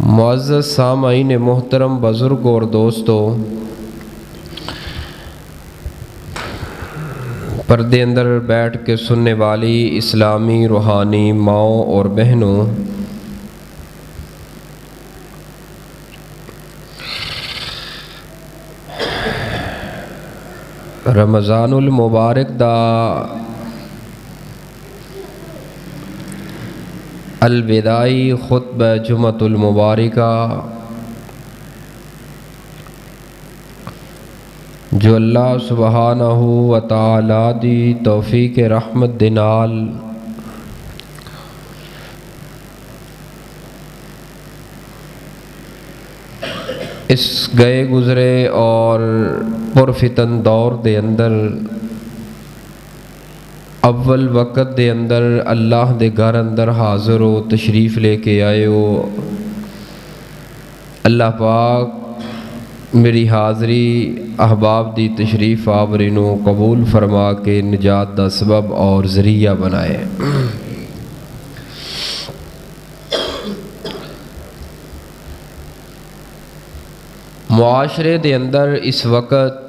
معزز سامعین محترم، بزرگ اور دوستو، پردے اندر بیٹھ کے سننے والی اسلامی روحانی ماؤں اور بہنوں، رمضان المبارک دا الوداعی خطبہ جمعۃ المبارکہ جو اللہ سبحانہ و تعالی دی توفیق رحمت دے نال اس گئے گزرے اور پرفتن دور دے اندر اول وقت دے اندر اللہ دے گھر اندر حاضر ہو، تشریف لے کے آئے ہو۔ اللہ پاک میری حاضری احباب دی تشریف آوری نو قبول فرما کے نجات دا سبب اور ذریعہ بنائے۔ معاشرے دے اندر اس وقت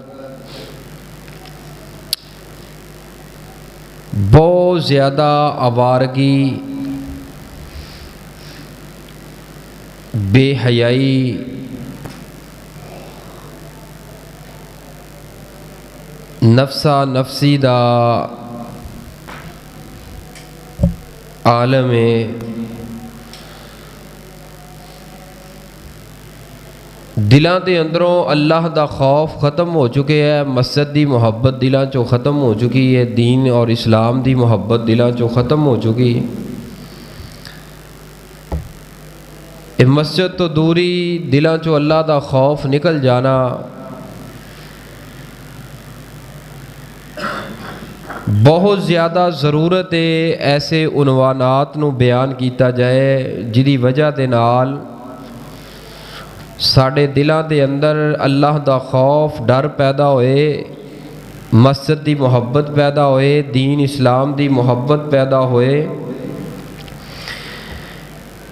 بہت زیادہ آوارگی، بے حیائی، نفسا نفسی دا عالم ہے۔ دلاں دے اندروں اللہ دا خوف ختم ہو چکے ہے، مسجد دی محبت دلاں چوں ختم ہو چکی ہے، دین اور اسلام دی محبت دلاں چوں ختم ہو چکی ہے۔ اے مسجد تو دوری، دلاں چوں اللہ دا خوف نکل جانا بہت زیادہ ضرورت ہے۔ ایسے عنوانات نو بیان کیتا جائے جدی وجہ دے نال ساڑے دلاں دے اندر اللہ دا خوف، ڈر پیدا ہوئے، مسجد دی محبت پیدا ہوئے، دین اسلام دی محبت پیدا ہوئے۔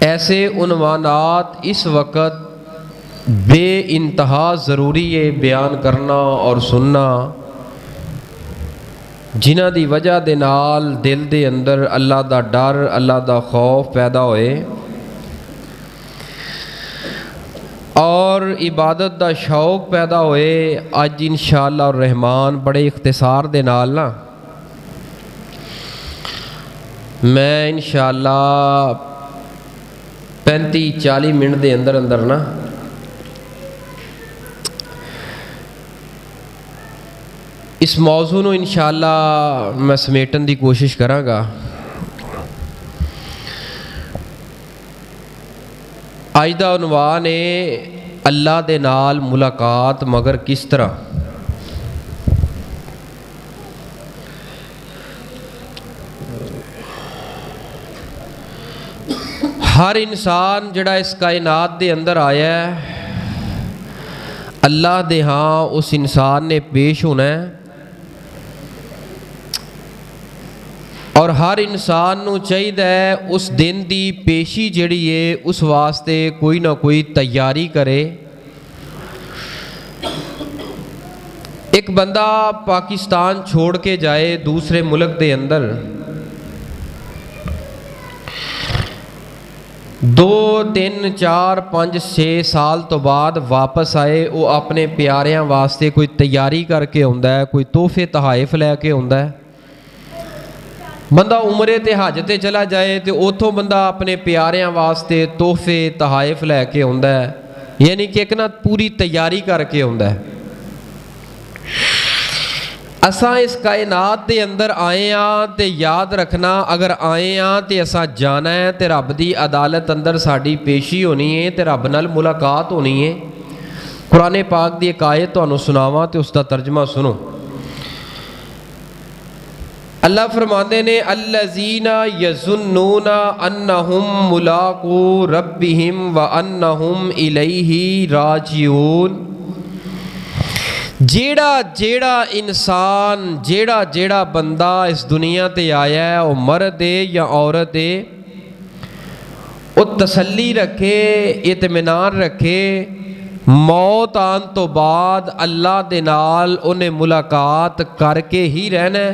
ایسے عنوانات اس وقت بے انتہا ضروری ہے بیان کرنا اور سننا، جنہ دی وجہ دے نال دل دے اندر اللہ دا ڈر، اللہ دا خوف پیدا ہوئے اور عبادت دا شوق پیدا ہوئے۔ آج انشاءاللہ الرحمن بڑے اختصار دے نال نا میں انشاءاللہ 35-40 منٹ دے اندر اندر نا اس موضوع نو انشاءاللہ میں سمیٹن دی کوشش کراں گا۔ آج دا عنوان ہے اللہ دے نال ملاقات مگر کس طرح۔ ہر انسان جڑا اس کائنات دے اندر آیا ہے، اللہ دے ہاں اس انسان نے پیش ہونا ہے، اور ہر انسان نو چاہیے اس دن دی پیشی جڑی ہے اس واسطے کوئی نہ کوئی تیاری کرے۔ ایک بندہ پاکستان چھوڑ کے جائے دوسرے ملک دے اندر، 2 3 4 5 6 سال تو بعد واپس آئے، وہ اپنے پیاریاں واسطے کوئی تیاری کر کے ہوندا ہے، کوئی تحفے تحائف لے کے ہوندا ہے۔ بندہ عمرے تے حج تے چلا جائے تو اتھوں بندہ اپنے پیاریاں واسطے تحفے تحائف لے کے ہوندا ہے، یعنی کہ ایک نہ پوری تیاری کر کے ہوندا ہے۔ اساں اس کائنات دے اندر آئے ہاں تے یاد رکھنا، اگر آئے ہاں تے اساں جانا ہے تے رب دی عدالت اندر ساڈی پیشی ہونی ہے تے رب نال ملاقات ہونی ہے۔ قرآن پاک دی ایک آیت تانوں سناواں تے اس دا ترجمہ سنو۔ اللہ فرماندے نے الذین یظنون انہم ملاقو ربہم وانہم الیہ راجعون۔ جیڑا انسان جیڑا بندہ اس دنیا تے آیا ہے، وہ مرد ہے یا عورت ہے، وہ تسلی رکھے، اطمینان رکھے، موت آن تو بعد اللہ دے نال انہیں ملاقات کر کے ہی رہنا ہے،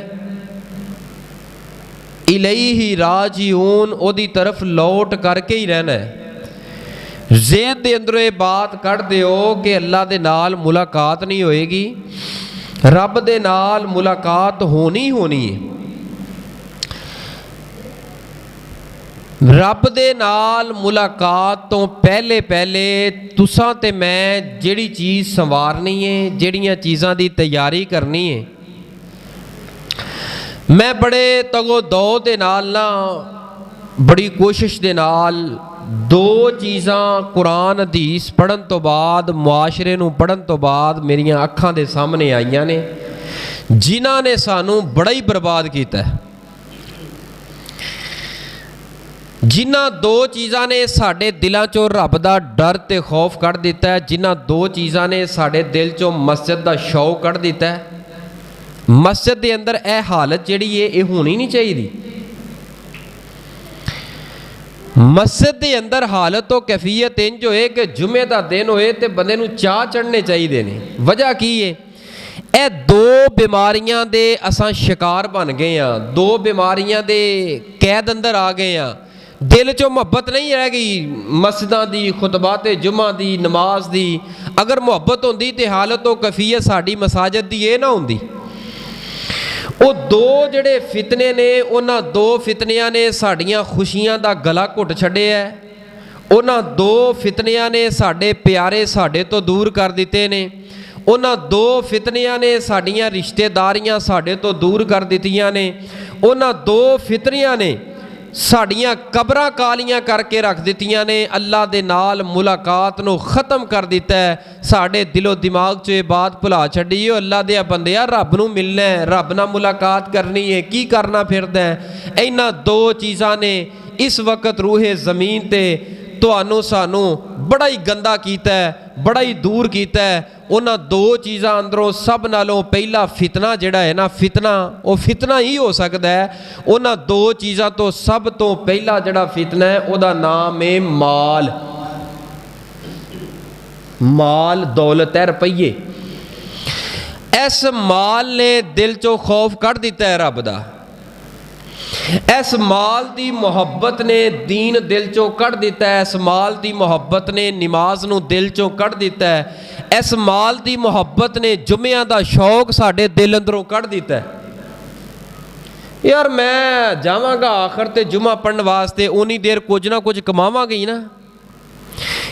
الیہ راجعون، او دی طرف لوٹ کر کے ہی رہنا ہے۔ ذہن دے اندروں یہ بات کر دیو کہ اللہ دے نال ملاقات نہیں ہوئے گی، رب دے نال ملاقات ہونی ہے۔ رب دے نال ملاقات تو پہلے تساں تے میں جیڑی چیز سنوارنی ہے، جیڑیاں چیزاں دی تیاری کرنی ہے، میں بڑے تگو دو دے نال نا بڑی کوشش دے نال دو چیزاں قرآن حدیث پڑھن تو بعد، معاشرے نو پڑھن تو بعد میریاں اکھاں دے سامنے آئیاں نے، جنہاں نے سانوں بڑا ہی برباد کیتا ہے۔ جنہاں دو چیزاں نے ساڑے دلاں چوں رب دا ڈر تے خوف کر دیتا ہے، جنہاں دو چیزاں نے ساڑے دل چوں مسجد دا شوق کر دیتا ہے۔ مسجد دے اندر اے حالت جڑی ہے اے ہونی نہیں چاہیے دی۔ مسجد دے اندر حالت و کیفیت انج ہوئے کہ جمعہ دا دن ہوئے تے بندے نو چاہ چڑھنے چاہیے دینے۔ وجہ کی ہے؟ اے دو بیماریاں دے اساں شکار بن گئے ہیں، دو بیماریاں دے قید اندر آ گئے ہیں۔ دل چو محبت نہیں رہ گئی مسجداں دی، خطبات جمعہ دی، نماز دی۔ اگر محبت ہوندی تے حالت و کیفیت ساڑی مساجد دی یہ نہ ہوندی۔ وہ دو جڑے فتنے نے، انہاں دو فتنیاں نے ساڑیاں خوشیاں دا گلا گھٹ چھڑے ہے، انہاں دو فتنیاں نے ساڑے پیارے ساڑے تو دور کر دیتے نے، انہاں دو فتنیاں نے ساڑیاں رشتہ داریاں ساڑے تو دور کر دیتیاں نے، انہاں دو فتنیاں نے ساڑیاں قبراں کالیاں کر کے رکھ دیتیاں نے، اللہ دے نال ملاقات نو ختم کر دیتا ہے۔ ساڑے دل و دماغ چو یہ بات بھلا چھڑی ہے، اللہ دیا بندیا رب نو ملنا ہے، رب نہ ملاقات کرنی ہے، کی کرنا پھردا ہے؟ اینا دو چیزاں نے اس وقت روح زمین تے توانو سانو بڑا ہی گندہ کیتا ہے، بڑا ہی دور کیتا ہے۔ انہاں دو چیزاں اندروں سب نالوں پہلا فتنہ جڑا ہے نا، فتنہ وہ فتنہ ہی ہو سکتا ہے۔ انہاں دو چیزاں تو سب تو پہلا جڑا فتنہ ہے او دا نام ہے مال۔ مال دولت ہے، روپیے۔ اس مال نے دل چو خوف کر دیتا ہے رب دا، اس مال دی محبت نے دین دل چو کٹ دیتا ہے، اس مال دی محبت نے نماز نو دل چو کٹ دیتا ہے، اس مال دی محبت نے جمعہ دا شوق ساڑے دل اندروں کٹ دیتا ہے۔ یار میں جاواں گا آخر تے جمعہ پڑھن واسطے اونی دیر کچھ نہ کچھ کماواں گئی نا،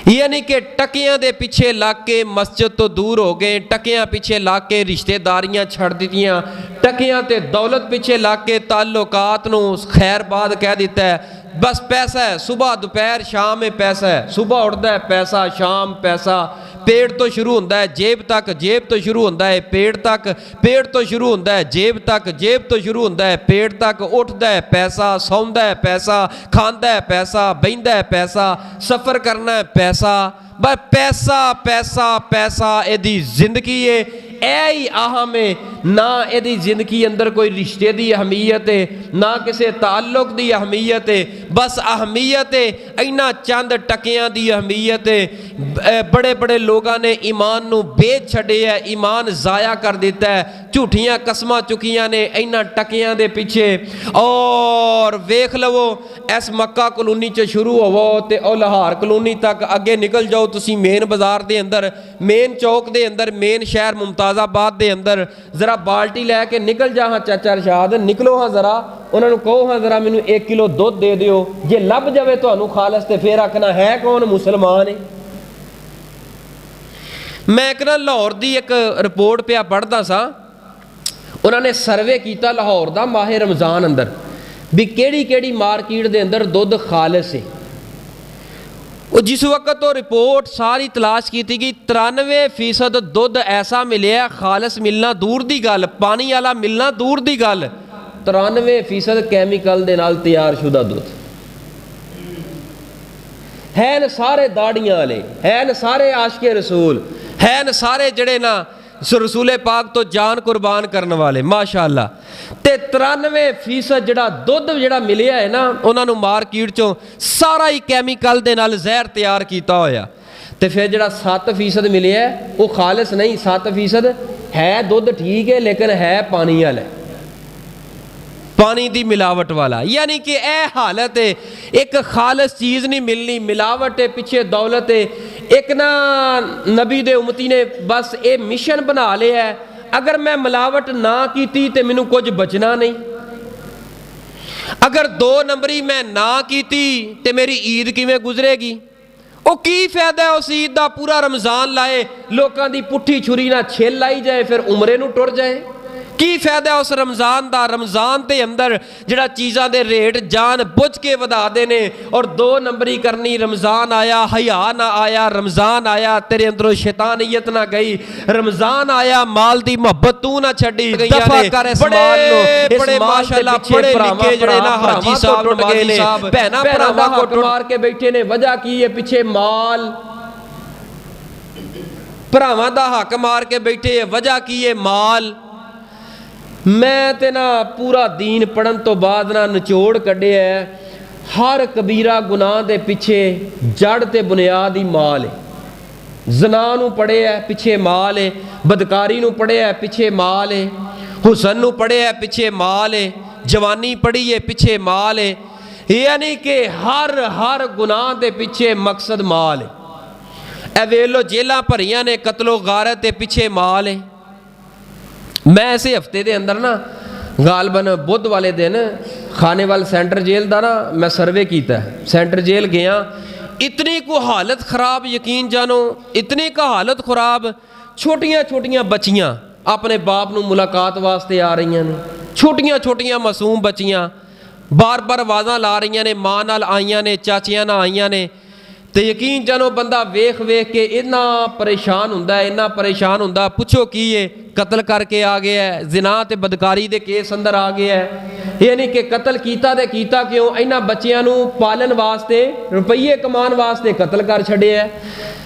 یعنی کہ ٹکیاں دے پیچھے لگ کے مسجد تو دور ہو گئے، ٹکیاں پیچھے لگ کے رشتہ داریاں چھڑ دیتیاں، ٹکیاں تے دولت پیچھے لگ کے تعلقات نو خیر باد کہہ دیتا ہے۔ بس پیسہ ہے، صبح دوپہر شام میں پیسہ ہے، صبح اٹھتا ہے پیسہ، شام پیسہ، پیڑ تو شروع ہوتا ہے جیب تک، جیب تو شروع ہوتا ہے پیڑ تک، پیڑ تو شروع ہوتا ہے جیب تک، جیب تو شروع ہوتا ہے پیڑ تک، اٹھتا ہے پیسہ، سوندا ہے پیسہ، کھاندا ہے پیسہ، بہندا ہے پیسہ، سفر کرنا ہے پیسہ، بس پیسہ پیسہ پیسہ اے دی زندگی ہے۔ اے ہی اہم ہے، نہ اے دی زندگی اندر کوئی رشتے دی اہمیت ہے، نہ کسی تعلق دی اہمیت ہے، بس اہمیت ہے اینا چند ٹکیاں دی اہمیت ہے۔ بڑے بڑے لوگاں نے ایمان نو بیچ چھڑے ہے، ایمان ضائع کر دیتا ہے، جھوٹیاں قسمہ چکیاں نے اینا ٹکیاں دے پیچھے۔ اور ویکھ لو اس مکہ کلونی چ شروع ہوو تے او لاہور کلونی تک اگے نکل جاؤ تسی مین بازار دے اندر، مین چوک دے اندر، مین شہر ممتاز آباد دے اندر، ذرا بالٹی لے کے نکل جا ہاں چاچا رشاد، نکلو ہاں ذرا، انہوں نے کہو ہاں ذرا مینوں 1 کلو دودھ دے دیو، جے لب جاوے تانوں خالص تے پھر آکھنا ہے کون مسلمان ہے۔ میں ایک نا لاہور دی ایک رپورٹ پہ پڑھدا سا، انہوں نے سروے کیتا لاہور دا ماہ رمضان اندر بھی کیڑی کیڑی مارکیٹ دے اندر دودھ خالص ہے۔ جس وقت وہ رپورٹ ساری تلاش کی تھی کہ 93% دودھ ایسا ملے ہے، خالص ملنا دور دی گل، پانی والا ملنا دور دی گل، 93% کیمیکل دے نال تیار شدہ دودھ ہیں، سارے داڑیاں والے ہیں، سارے عاشق رسول ہیں، سارے جڑے نا ਸੋ ਰਸੂਲੇ ਪਾਕ ਤੋਂ ਜਾਨ ਕੁਰਬਾਨ ਕਰਨ ਵਾਲੇ ਮਾਸ਼ਾਅੱਲਾ। ਤੇ 93% ਜਿਹੜਾ ਦੁੱਧ ਜਿਹੜਾ ਮਿਲਿਆ ਹੈ ਨਾ ਉਹਨਾਂ ਨੂੰ ਮਾਰਕੀਟ ਚੋਂ ਸਾਰਾ ਹੀ ਕੈਮੀਕਲ ਦੇ ਨਾਲ ਜ਼ਹਿਰ ਤਿਆਰ ਕੀਤਾ ਹੋਇਆ। ਤੇ ਫਿਰ ਜਿਹੜਾ 7% ਮਿਲਿਆ ਉਹ ਖਾਲਿਸ ਨਹੀਂ, 7% ਹੈ ਦੁੱਧ ਠੀਕ ਹੈ ਲੇਕਿਨ ਹੈ ਪਾਣੀ ਵਾਲਾ, ਪਾਣੀ ਦੀ ਮਿਲਾਵਟ ਵਾਲਾ। ਯਾਨੀ ਕਿ ਇਹ ਹਾਲਤ ਹੈ, ਇੱਕ ਖਾਲਸ ਚੀਜ਼ ਨਹੀਂ ਮਿਲਣੀ, ਮਿਲਾਵਟ ਹੈ, ਪਿੱਛੇ ਦੌਲਤ ਹੈ। ਇੱਕ ਨਾ ਨਬੀ ਦੇ ਉਮਤੀ ਨੇ ਬਸ ਇਹ ਮਿਸ਼ਨ ਬਣਾ ਲਿਆ ਹੈ, ਅਗਰ ਮੈਂ ਮਿਲਾਵਟ ਨਾ ਕੀਤੀ ਤੇ ਮੈਨੂੰ ਕੁਝ ਬਚਣਾ ਨਹੀਂ, ਅਗਰ 2 ਨੰਬਰੀ ਮੈਂ ਨਾ ਕੀਤੀ ਤੇ ਮੇਰੀ ਈਦ ਕਿਵੇਂ ਗੁਜ਼ਰੇਗੀ। ਉਹ ਕੀ ਫਾਇਦਾ ਉਸ ਈਦ ਦਾ, ਪੂਰਾ ਰਮਜ਼ਾਨ ਲਾਏ, ਲੋਕਾਂ ਦੀ ਪੁੱਠੀ ਛੁਰੀ ਨਾਲ ਛਿੱਲ ਲਾਈ ਜਾਏ, ਫਿਰ ਉਮਰੇ ਨੂੰ ਟੁਰ ਜਾਏ। ਕੀ ਫਾਇਦਾ ਉਸ ਰਮਜ਼ਾਨ ਦਾ। ਰਮਜ਼ਾਨ ਦੇ ਅੰਦਰ ਜਿਹੜਾ ਚੀਜ਼ਾਂ ਦੇ ਰੇਟ ਜਾਨ ਬੁੱਝ ਕੇ ਵਧਾਦੇ ਨੇ, ਔਰ 2 ਨੰਬਰੀ ਕਰਨੀ। ਰਮਜ਼ਾਨ ਆਇਆ ਹਯਾ ਨਾ ਆਇਆ, ਰਮਜ਼ਾਨ ਆਇਆ ਤੇਰੇ ਅੰਦਰੋਂ ਸ਼ੈਤਾਨੀਅਤ ਨਾ ਗਈ, ਰਮਜ਼ਾਨ ਆਇਆ ਮਾਲ ਦੀ ਮੁਹੱਬਤ ਤੂੰ ਨਾ ਛੱਡੀ। ਦਫਾ ਕਰ ਇਸ ਮਾਲ ਨੂੰ। ਬੜੇ ਮਾਸ਼ਾਅੱਲਾ ਪੜੇ ਲਿਖੇ ਜਿਹੜੇ ਨਾ ਹਾਜੀ ਸਾਹਿਬ ਟੁੱਟ ਗਏ ਨੇ, ਭੈਣਾ ਭਰਾਵਾਂ ਕੋਟ ਮਾਰ ਕੇ ਬੈਠੇ ਨੇ। ਵਜ੍ਹਾ ਕੀ ਹੈ, ਪਿੱਛੇ ਮਾਲ, ਭਰਾਵਾਂ ਦਾ ਹੱਕ ਮਾਰ ਕੇ ਬੈਠੇ ਹੈ। ਵਜ੍ਹਾ ਕੀ ਹੈ, ਮਾਲ। ਮੈਂ ਤੇ ਨਾ ਪੂਰਾ ਦੀਨ ਪੜਨ ਤੋਂ ਬਾਅਦ ਨਾ ਨਿਚੋੜ ਕੱਢਿਆ, ਹਰ ਕਬੀਰਾ ਗੁਨਾਹ ਦੇ ਪਿੱਛੇ ਜੜ ਤੇ ਬੁਨਿਆਦ ਹੀ ਮਾਲ ਹੈ। ਜ਼ਨਾ ਨੂੰ ਪੜਿਆ ਪਿੱਛੇ ਮਾਲ ਹੈ, ਬਦਕਾਰੀ ਨੂੰ ਪੜਿਆ ਪਿੱਛੇ ਮਾਲ ਹੈ, ਹੁਸਨ ਨੂੰ ਪੜਿਆ ਪਿੱਛੇ ਮਾਲ ਹੈ, ਜਵਾਨੀ ਪੜ੍ਹੀ ਹੈ ਪਿੱਛੇ ਮਾਲ ਹੈ। ਯਾਨੀ ਕਿ ਹਰ ਗੁਨਾਹ ਦੇ ਪਿੱਛੇ ਮਕਸਦ ਮਾਲ ਹੈ। ਇਹ ਵੇਖ ਲੋ ਜੇਲਾਂ ਭਰੀਆਂ ਨੇ ਕਤਲੋ ਗਾਰਤ ਦੇ ਪਿੱਛੇ ਮਾਲ ਹੈ। ਮੈਂ ਇਸੇ ਹਫਤੇ ਦੇ ਅੰਦਰ ਨਾ ਗਾਲਬਨ ਬੁੱਧ ਵਾਲੇ ਦਿਨ ਖਾਨੇਵਾਲ ਸੈਂਟਰ ਜੇਲ੍ਹ ਦਾ ਨਾ ਮੈਂ ਸਰਵੇ ਕੀਤਾ। ਸੈਂਟਰ ਜੇਲ੍ਹ ਗਿਆ, ਇਤਨੀ ਕੋ ਹਾਲਤ ਖਰਾਬ, ਯਕੀਨ ਜਾਨੋ ਇਤਨੀ ਕੋ ਹਾਲਤ ਖਰਾਬ। ਛੋਟੀਆਂ ਛੋਟੀਆਂ ਬੱਚੀਆਂ ਆਪਣੇ ਬਾਪ ਨੂੰ ਮੁਲਾਕਾਤ ਵਾਸਤੇ ਆ ਰਹੀਆਂ ਨੇ, ਛੋਟੀਆਂ ਛੋਟੀਆਂ ਮਾਸੂਮ ਬੱਚੀਆਂ ਬਾਰ ਬਾਰ ਆਵਾਜ਼ਾਂ ਲਾ ਰਹੀਆਂ ਨੇ, ਮਾਂ ਨਾਲ ਆਈਆਂ ਨੇ, ਚਾਚੀਆਂ ਨਾਲ ਆਈਆਂ ਨੇ। ਤੇ ਯਕੀਨ ਜਾਨੋ ਬੰਦਾ ਵੇਖ ਕੇ ਇੰਨਾ ਪਰੇਸ਼ਾਨ ਹੁੰਦਾ, ਇੰਨਾ ਪਰੇਸ਼ਾਨ ਹੁੰਦਾ। ਪੁੱਛੋ ਕੀ ਹੈ, ਕਤਲ ਕਰਕੇ ਆ ਗਿਆ ਹੈ, ਜ਼ਿਨਾ ਤੇ ਬਦਕਾਰੀ ਦੇ ਕੇਸ ਅੰਦਰ ਆ ਗਿਆ ਹੈ। ਯਾਨੀ ਕਿ ਕਤਲ ਕੀਤਾ ਤੇ ਕੀਤਾ ਕਿਉਂ, ਇਹਨਾਂ ਬੱਚਿਆਂ ਨੂੰ ਪਾਲਣ ਵਾਸਤੇ, ਰੁਪਈਏ ਕਮਾਉਣ ਵਾਸਤੇ ਕਤਲ ਕਰ ਛੱਡਿਆ।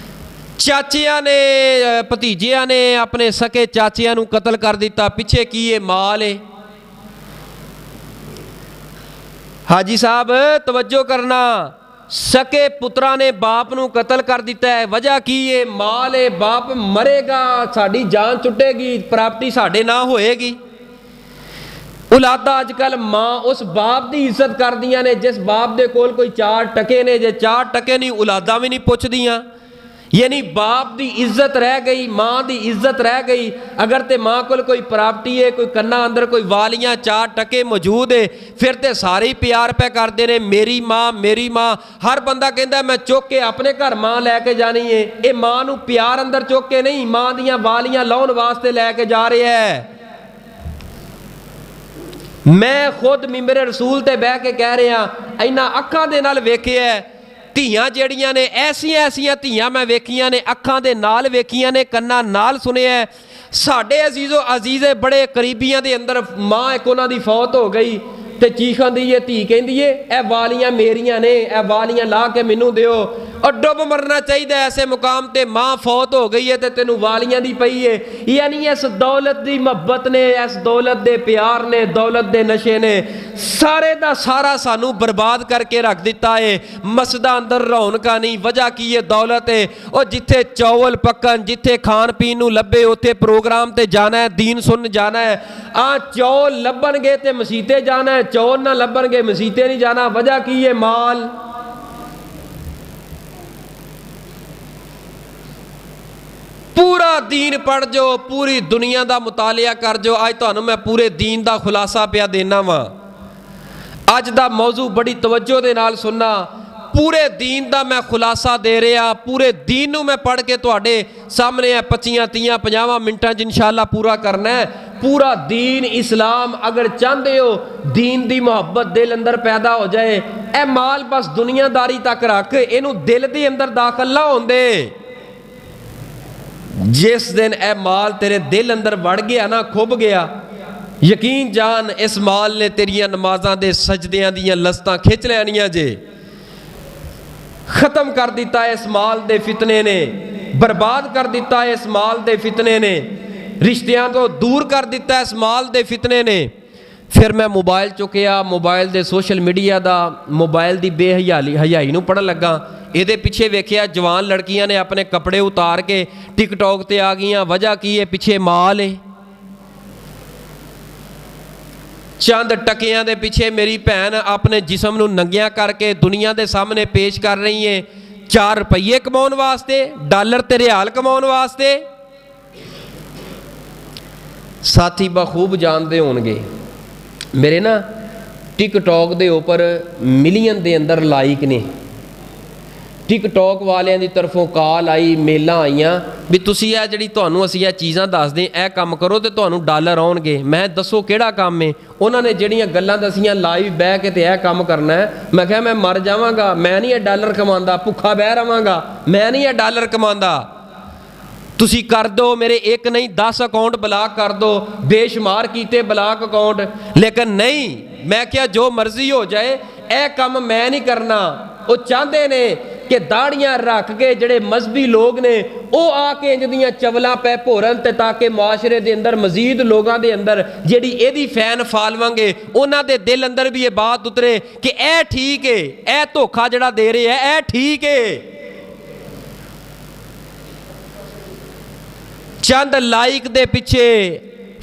ਚਾਚਿਆਂ ਨੇ, ਭਤੀਜਿਆਂ ਨੇ ਆਪਣੇ ਸਕੇ ਚਾਚਿਆਂ ਨੂੰ ਕਤਲ ਕਰ ਦਿੱਤਾ। ਪਿੱਛੇ ਕੀ ਹੈ, ਮਾਲ ਹੈ। ਹਾਜੀ ਸਾਹਿਬ ਤਵੱਜੋ ਕਰਨਾ, ਸਕੇ ਪੁੱਤਰਾਂ ਨੇ ਬਾਪ ਨੂੰ ਕਤਲ ਕਰ ਦਿੱਤਾ ਹੈ। ਵਜ੍ਹਾ ਕੀ ਹੈ, ਮਾਲ ਹੈ। ਬਾਪ ਮਰੇਗਾ, ਸਾਡੀ ਜਾਨ ਛੁੱਟੇਗੀ, ਪ੍ਰਾਪਰਟੀ ਸਾਡੇ ਨਾਂ ਹੋਏਗੀ। ਔਲਾਦਾਂ ਅੱਜ ਕੱਲ ਮਾਂ ਉਸ ਬਾਪ ਦੀ ਇੱਜ਼ਤ ਕਰਦੀਆਂ ਨੇ ਜਿਸ ਬਾਪ ਦੇ ਕੋਲ ਕੋਈ 4 ਟਕੇ ਨੇ। ਜੇ 4 ਟਕੇ ਨਹੀਂ, ਔਲਾਦਾਂ ਵੀ ਨਹੀਂ ਪੁੱਛਦੀਆਂ। ਯਾਨੀ ਬਾਪ ਦੀ ਇੱਜ਼ਤ ਰਹਿ ਗਈ, ਮਾਂ ਦੀ ਇੱਜ਼ਤ ਰਹਿ ਗਈ। ਅਗਰ ਤੇ ਮਾਂ ਕੋਲ ਕੋਈ ਪ੍ਰਾਪਰਟੀ ਹੈ, ਕੋਈ ਕੰਨਾਂ ਅੰਦਰ ਕੋਈ ਵਾਲੀਆਂ 4 ਟਕੇ ਮੌਜੂਦ ਹੈ, ਫਿਰ ਤੇ ਸਾਰੇ ਹੀ ਪਿਆਰ ਪੈ ਕਰਦੇ ਨੇ, ਮੇਰੀ ਮਾਂ ਮੇਰੀ ਮਾਂ। ਹਰ ਬੰਦਾ ਕਹਿੰਦਾ ਮੈਂ ਚੁੱਕ ਕੇ ਆਪਣੇ ਘਰ ਮਾਂ ਲੈ ਕੇ ਜਾਣੀ ਹੈ। ਇਹ ਮਾਂ ਨੂੰ ਪਿਆਰ ਅੰਦਰ ਚੁੱਕ ਕੇ ਨਹੀਂ, ਮਾਂ ਦੀਆਂ ਵਾਲੀਆਂ ਲਾਉਣ ਵਾਸਤੇ ਲੈ ਕੇ ਜਾ ਰਿਹਾ ਹੈ। ਮੈਂ ਖੁਦ ਮਿੰਬਰ ਰਸੂਲ ਤੇ ਬਹਿ ਕੇ ਕਹਿ ਰਿਹਾ, ਇਹਨਾਂ ਅੱਖਾਂ ਦੇ ਨਾਲ ਵੇਖਿਆ ਧੀਆਂ ਜਿਹੜੀਆਂ ਨੇ, ਐਸੀਆਂ ਧੀਆਂ ਮੈਂ ਵੇਖੀਆਂ ਨੇ, ਅੱਖਾਂ ਦੇ ਨਾਲ ਵੇਖੀਆਂ ਨੇ, ਕੰਨਾਂ ਨਾਲ ਸੁਣਿਆ। ਸਾਡੇ ਅਜ਼ੀਜ਼ੋ ਅਜ਼ੀਜ਼ੇ ਬੜੇ ਕਰੀਬੀਆਂ ਦੇ ਅੰਦਰ ਮਾਂ ਇੱਕ ਉਹਨਾਂ ਦੀ ਫੌਤ ਹੋ ਗਈ ਤੇ ਚੀਖਾਂਦੀ ਏ, ਧੀ ਕਹਿੰਦੀ ਏ ਇਹ ਵਾਲੀਆਂ ਮੇਰੀਆਂ ਨੇ, ਇਹ ਵਾਲੀਆਂ ਲਾ ਕੇ ਮੈਨੂੰ ਦਿਓ। ਔਰ ਡੁੱਬ ਮਰਨਾ ਚਾਹੀਦਾ ਐਸੇ ਮੁਕਾਮ ਤੇ, ਮਾਂ ਫੌਤ ਹੋ ਗਈ ਹੈ ਤੇ ਤੈਨੂੰ ਵਾਲੀਆਂ ਦੀ ਪਈ ਏ। ਯਾਨੀ ਇਸ ਦੌਲਤ ਦੀ ਮੁਹੱਬਤ ਨੇ, ਇਸ ਦੌਲਤ ਦੇ ਪਿਆਰ ਨੇ, ਦੌਲਤ ਦੇ ਨਸ਼ੇ ਨੇ ਸਾਰੇ ਦਾ ਸਾਰਾ ਸਾਨੂੰ ਬਰਬਾਦ ਕਰਕੇ ਰੱਖ ਦਿੱਤਾ ਏ। ਮਸਜਿਦਾਂ ਅੰਦਰ ਰੌਣਕਾਂ ਨਹੀਂ। ਵਜ੍ਹਾ ਕੀ ਹੈ, ਦੌਲਤ ਹੈ। ਉਹ ਜਿੱਥੇ ਚੌਲ ਪੱਕਣ, ਜਿੱਥੇ ਖਾਣ ਪੀਣ ਨੂੰ ਲੱਭੇ, ਉੱਥੇ ਪ੍ਰੋਗਰਾਮ ਤੇ ਜਾਣਾ ਹੈ, ਦੀਨ ਸੁਣ ਜਾਣਾ ਹੈ। ਆ ਚੌਲ ਲੱਭਣਗੇ ਤੇ ਮਸੀਤੇ ਜਾਣਾ ਹੈ, ਚੌਲ ਨਾ ਲੱਭਣਗੇ ਮਸੀਤੇ ਨਹੀਂ ਜਾਣਾ। ਵਜ੍ਹਾ ਕੀ ਹੈ, ਮਾਲ। ਪੂਰਾ ਦੀਨ ਪੜ੍ਹ ਜਾਓ, ਪੂਰੀ ਦੁਨੀਆ ਦਾ ਮੁਤਾਲਿਆ ਕਰ ਜਾਓ। ਅੱਜ ਤੁਹਾਨੂੰ ਮੈਂ ਪੂਰੇ ਦੀਨ ਦਾ ਖੁਲਾਸਾ ਪਿਆ ਦੇਣਾ ਵਾ। ਅੱਜ ਦਾ ਮੌਜੂ ਬੜੀ ਤਵੱਜੋ ਦੇ ਨਾਲ ਸੁਣਨਾ। ਪੂਰੇ ਦੀਨ ਦਾ ਮੈਂ ਖੁਲਾਸਾ ਦੇ ਰਿਹਾ, ਪੂਰੇ ਦੀਨ ਨੂੰ ਮੈਂ ਪੜ੍ਹ ਕੇ ਤੁਹਾਡੇ ਸਾਹਮਣੇ 25 30 50 ਮਿੰਟਾਂ 'ਚ ਇਨਸ਼ਾਅੱਲਾ ਪੂਰਾ ਕਰਨਾ ਹੈ। ਪੂਰਾ ਦੀਨ ਇਸਲਾਮ ਅਗਰ ਚਾਹੁੰਦੇ ਹੋ ਦੀਨ ਦੀ ਮੁਹੱਬਤ ਦਿਲ ਅੰਦਰ ਪੈਦਾ ਹੋ ਜਾਏ, ਇਹ ਮਾਲ ਬਸ ਦੁਨੀਆਦਾਰੀ ਤੱਕ ਰੱਖ, ਇਹਨੂੰ ਦਿਲ ਦੇ ਅੰਦਰ ਦਾਖਲ ਨਾ ਹੁੰਦੇ। ਜਿਸ ਦਿਨ ਇਹ ਮਾਲ ਤੇਰੇ ਦਿਲ ਅੰਦਰ ਵੜ ਗਿਆ ਨਾ, ਖੁੱਭ ਗਿਆ, ਯਕੀਨ ਜਾਨ ਇਸ ਮਾਲ ਨੇ ਤੇਰੀਆਂ ਨਮਾਜ਼ਾਂ ਦੇ ਸਜਦਿਆਂ ਦੀਆਂ ਲਸਤਾਂ ਖਿੱਚ ਲੈਣੀਆਂ ਜੇ। ਖਤਮ ਕਰ ਦਿੱਤਾ ਇਸ ਮਾਲ ਦੇ ਫਿਤਨੇ ਨੇ, ਬਰਬਾਦ ਕਰ ਦਿੱਤਾ ਇਸ ਮਾਲ ਦੇ ਫਿਤਨੇ ਨੇ। ਰਿਸ਼ਤਿਆਂ ਤੋਂ ਦੂਰ ਕਰ ਦਿੱਤਾ ਇਸ ਮਾਲ ਦੇ ਫਿਤਨੇ ਨੇ। ਫਿਰ ਮੈਂ ਮੋਬਾਈਲ ਚੁੱਕਿਆ, ਮੋਬਾਈਲ ਦੇ ਸੋਸ਼ਲ ਮੀਡੀਆ ਦਾ, ਮੋਬਾਈਲ ਦੀ ਹਯਾਈ ਨੂੰ ਪੜ੍ਹਨ ਲੱਗਾ। ਇਹਦੇ ਪਿੱਛੇ ਵੇਖਿਆ ਜਵਾਨ ਲੜਕੀਆਂ ਨੇ ਆਪਣੇ ਕੱਪੜੇ ਉਤਾਰ ਕੇ ਟਿਕਟੌਕ ਤੇ ਆ ਗਈਆਂ। ਵਜ੍ਹਾ ਕੀ ਹੈ? ਪਿੱਛੇ ਮਾਲ ਹੈ। ਚੰਦ ਟਕਿਆਂ ਦੇ ਪਿੱਛੇ ਮੇਰੀ ਭੈਣ ਆਪਣੇ ਜਿਸਮ ਨੂੰ ਨੰਗਿਆਂ ਕਰਕੇ ਦੁਨੀਆ ਦੇ ਸਾਹਮਣੇ ਪੇਸ਼ ਕਰ ਰਹੀ ਹੈ 4 ਰੁਪਈਏ ਕਮਾਉਣ ਵਾਸਤੇ, ਡਾਲਰ ਤੇ ਰਿਆਲ ਕਮਾਉਣ ਵਾਸਤੇ। ਸਾਥੀ ਬਖੂਬ ਜਾਣਦੇ ਹੋਣਗੇ ਮੇਰੇ ਨਾ ਟਿਕਟੌਕ ਦੇ ਉੱਪਰ ਮਿਲੀਅਨ ਦੇ ਅੰਦਰ ਲਾਈਕ ਨੇ। ਟਿਕਟੌਕ ਵਾਲਿਆਂ ਦੀ ਤਰਫੋਂ ਕਾਲ ਆਈ, ਮੇਲਾਂ ਆਈਆਂ ਵੀ ਤੁਸੀਂ ਇਹ ਜਿਹੜੀ ਤੁਹਾਨੂੰ ਅਸੀਂ ਇਹ ਚੀਜ਼ਾਂ ਦੱਸਦੇ ਇਹ ਕੰਮ ਕਰੋ ਤੇ ਤੁਹਾਨੂੰ ਡਾਲਰ ਆਉਣਗੇ। ਮੈਂ ਦੱਸੋ ਕਿਹੜਾ ਕੰਮ ਹੈ? ਉਹਨਾਂ ਨੇ ਜਿਹੜੀਆਂ ਗੱਲਾਂ ਦੱਸੀਆਂ ਲਾਈਵ ਬਹਿ ਕੇ ਤੇ ਇਹ ਕੰਮ ਕਰਨਾ ਹੈ। ਮੈਂ ਕਿਹਾ ਮੈਂ ਮਰ ਜਾਵਾਂਗਾ, ਮੈਂ ਨਹੀਂ ਇਹ ਡਾਲਰ ਕਮਾਉਂਦਾ, ਭੁੱਖਾ ਬਹਿ ਰਵਾਂਗਾ, ਮੈਂ ਨਹੀਂ ਇਹ ਡਾਲਰ ਕਮਾਉਂਦਾ। ਤੁਸੀਂ ਕਰ ਦਿਓ ਮੇਰੇ 1 ਨਹੀਂ 10 ਅਕਾਊਂਟ ਬਲਾਕ ਕਰ ਦਿਓ, ਬੇਸ਼ੁਮਾਰ ਕੀਤੇ ਬਲਾਕ ਅਕਾਊਂਟ, ਲੇਕਿਨ ਨਹੀਂ, ਮੈਂ ਕਿਹਾ ਜੋ ਮਰਜ਼ੀ ਹੋ ਜਾਏ ਇਹ ਕੰਮ ਮੈਂ ਨਹੀਂ ਕਰਨਾ। ਉਹ ਚਾਹੁੰਦੇ ਨੇ ਕਿ ਦਾੜੀਆਂ ਰੱਖ ਕੇ ਜਿਹੜੇ ਮਜ਼ਹਬੀ ਲੋਕ ਨੇ ਉਹ ਆ ਕੇ ਇੰਜ ਦੀਆਂ ਚਵਲਾਂ ਪੈ ਭੋਰਨ ਤੇ ਤਾਂ ਕਿ ਮੁਆਸ਼ਰੇ ਦੇ ਅੰਦਰ ਮਜ਼ੀਦ ਲੋਕਾਂ ਦੇ ਅੰਦਰ ਜਿਹੜੀ ਇਹਦੀ ਫੈਨ ਫਾਲਵਾਂਗੇ ਉਹਨਾਂ ਦੇ ਦਿਲ ਅੰਦਰ ਵੀ ਇਹ ਬਾਤ ਉਤਰੇ ਕਿ ਇਹ ਠੀਕ ਹੈ, ਇਹ ਧੋਖਾ ਜਿਹੜਾ ਦੇ ਰਹੇ ਹੈ ਇਹ ਠੀਕ ਹੈ। ਚੰਦ ਲਾਈਕ ਦੇ ਪਿੱਛੇ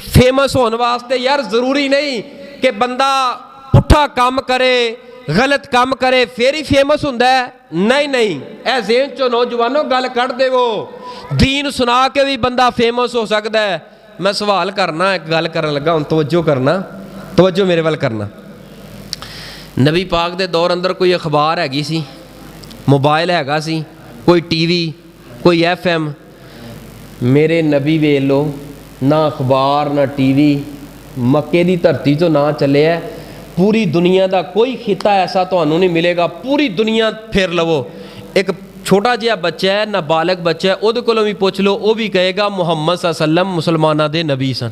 ਫੇਮਸ ਹੋਣ ਵਾਸਤੇ ਯਾਰ ਜ਼ਰੂਰੀ ਨਹੀਂ ਕਿ ਬੰਦਾ ਪੁੱਠਾ ਕੰਮ ਕਰੇ, ਗਲਤ ਕੰਮ ਕਰੇ ਫਿਰ ਹੀ ਫੇਮਸ ਹੁੰਦਾ ਹੈ। ਨਹੀਂ ਨਹੀਂ, ਇਹ ਜ਼ਿਹਨ ਚੋਂ ਨੌਜਵਾਨੋ ਗੱਲ ਕੱਢ ਦੇਵੋ। ਦੀਨ ਸੁਣਾ ਕੇ ਵੀ ਬੰਦਾ ਫੇਮਸ ਹੋ ਸਕਦਾ ਹੈ। ਮੈਂ ਸਵਾਲ ਕਰਨਾ, ਇੱਕ ਗੱਲ ਕਰਨ ਲੱਗਾ, ਹੁਣ ਤਵੱਜੋ ਕਰਨਾ, ਤਵੱਜੋ ਮੇਰੇ ਵੱਲ ਕਰਨਾ। ਨਬੀ ਪਾਕ ਦੇ ਦੌਰ ਅੰਦਰ ਕੋਈ ਅਖਬਾਰ ਹੈਗੀ ਸੀ, ਮੋਬਾਈਲ ਹੈਗਾ ਸੀ, ਕੋਈ ਟੀਵੀ, ਕੋਈ FM? ਮੇਰੇ ਨਬੀ ਵੇਖ ਲਓ, ਨਾ ਅਖਬਾਰ ਨਾ ਟੀਵੀ, ਮੱਕੇ ਦੀ ਧਰਤੀ ਤੋਂ ਨਾ ਚੱਲਿਆ। ਪੂਰੀ ਦੁਨੀਆ ਦਾ ਕੋਈ ਖਿੱਤਾ ਐਸਾ ਤੁਹਾਨੂੰ ਨਹੀਂ ਮਿਲੇਗਾ, ਪੂਰੀ ਦੁਨੀਆ ਫਿਰ ਲਵੋ, ਇੱਕ ਛੋਟਾ ਜਿਹਾ ਬੱਚਾ ਹੈ, ਨਾਬਾਲਗ ਬੱਚਾ ਹੈ, ਉਹਦੇ ਕੋਲੋਂ ਵੀ ਪੁੱਛ ਲਓ, ਉਹ ਵੀ ਕਹੇਗਾ ਮੁਹੰਮਦ ਸੱਲੱਲਾਹੁ ਅਲੈਹਿ ਵਸੱਲਮ ਮੁਸਲਮਾਨਾਂ ਦੇ ਨਬੀ ਸਨ।